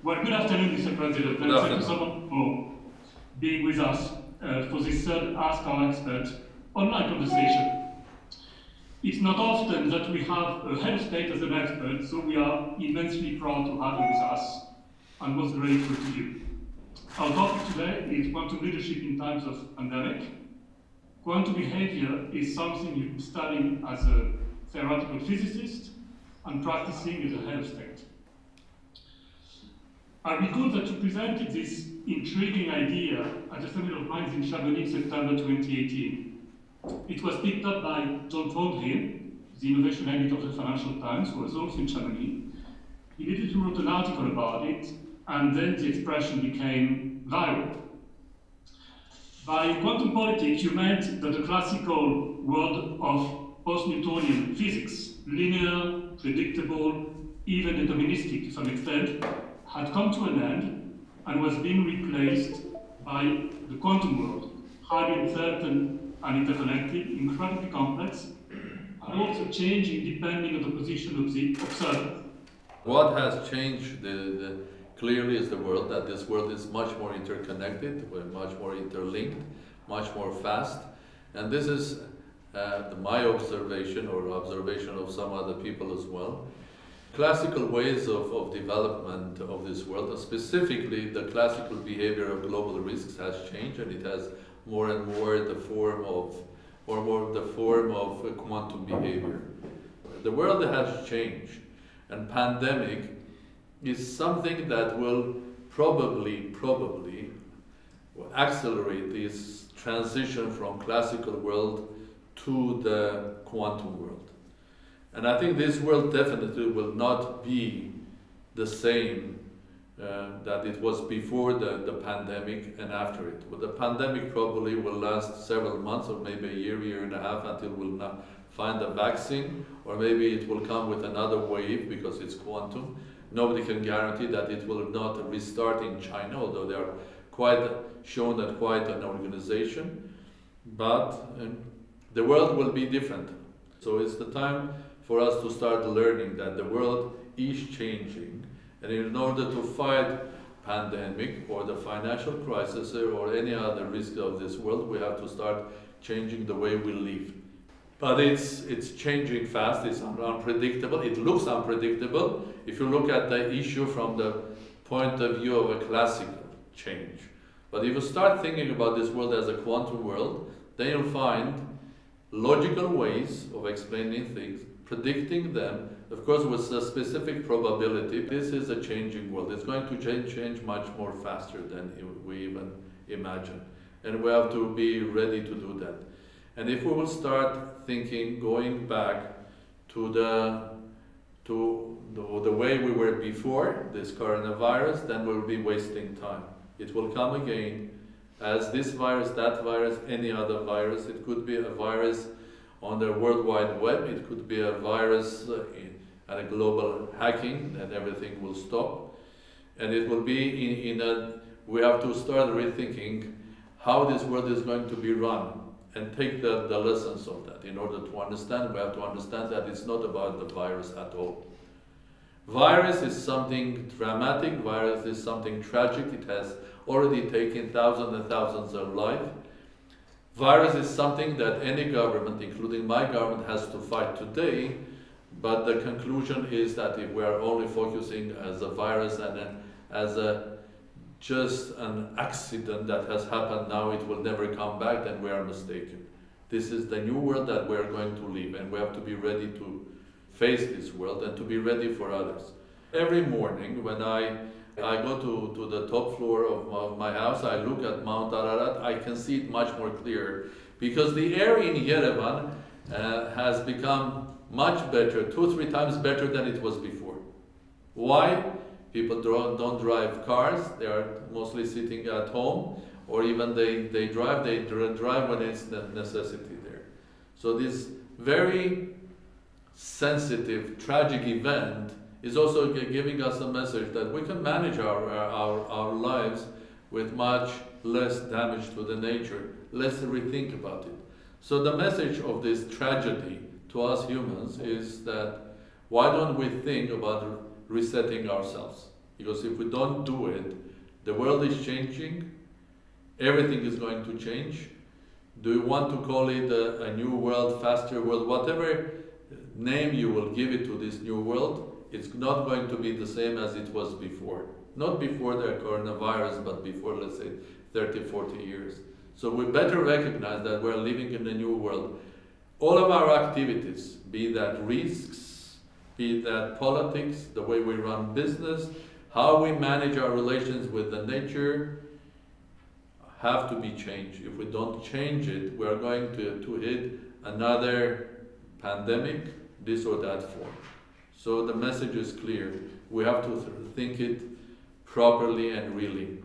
Well, good afternoon, Mr. President. Good Thank you so afternoon. much for being with us for this third Ask Our Expert online conversation. It's not often that we have a head of state as an expert, so we are immensely proud to have you with us and most grateful to you. Our topic today is quantum leadership in times of pandemic. Quantum behavior is something you've studied as a theoretical physicist and practicing as a head of state. I recall that you presented this intriguing idea at a seminar of mine in Chamonix in September 2018. It was picked up by John Trondheim, the innovation editor of the Financial Times, who was also in Chamonix. He immediately wrote an article about it, and then the expression became viral. By quantum politics, you meant that the classical world of post-Newtonian physics, linear, predictable, even deterministic to some extent, had come to an end and was being replaced by the quantum world, highly uncertain and interconnected, incredibly complex, and also changing depending on the position of the observer. What has changed clearly is the world, that this world is much more interconnected, much more interlinked, much more fast. And this is my observation, or observation of some other people as well. Classical ways of development of this world, specifically the classical behavior of global risks, has changed, and it has more and more the form of quantum behavior. The world has changed, and pandemic is something that will probably accelerate this transition from classical world to the quantum world. And I think this world definitely will not be the same that it was before the pandemic and after it. But the pandemic probably will last several months, or maybe a year and a half, until we'll not find a vaccine, or maybe it will come with another wave because it's quantum. Nobody can guarantee that it will not restart in China, although they are shown at quite an organization. But the world will be different. So it's the time for us to start learning that the world is changing, and in order to fight pandemic or the financial crisis or any other risk of this world, we have to start changing the way we live. But it's changing fast, it's unpredictable, it looks unpredictable if you look at the issue from the point of view of a classical change. But if you start thinking about this world as a quantum world, then you'll find logical ways of explaining things, predicting them, of course with a specific probability. This is a changing world. It's going to change much more faster than we even imagine. And we have to be ready to do that. And if we will start thinking, going back to the way we were before this coronavirus, then we'll be wasting time. It will come again as this virus, that virus, any other virus. It could be a virus on the World Wide Web, it could be a virus and a global hacking, and everything will stop. And it will be we have to start rethinking how this world is going to be run, and take the lessons of that. In order to understand, we have to understand that it's not about the virus at all. Virus is something dramatic, virus is something tragic, it has already taken thousands and thousands of lives. Virus is something that any government, including my government, has to fight today, but the conclusion is that if we are only focusing as a virus and as just an accident that has happened now, it will never come back, then we are mistaken. This is the new world that we are going to live, and we have to be ready to face this world and to be ready for others. Every morning when I go to the top floor of my house, I look at Mount Ararat, I can see it much more clear, because the air in Yerevan has become much better, 2-3 times better than it was before. Why? People don't drive cars, they are mostly sitting at home, or even they drive when it's the necessity there. So this very sensitive, tragic event is also giving us a message that we can manage our lives with much less damage to the nature. Let's rethink about it. So the message of this tragedy to us humans is that why don't we think about resetting ourselves? Because if we don't do it, the world is changing, everything is going to change. Do you want to call it a new world, faster world, whatever name you will give it to this new world, it's not going to be the same as it was before. Not before the coronavirus, but before, let's say, 30, 40 years. So we better recognize that we're living in a new world. All of our activities, be that risks, be that politics, the way we run business, how we manage our relations with the nature, have to be changed. If we don't change it, we are going to hit another pandemic, this or that form. So the message is clear. We have to think it properly and really.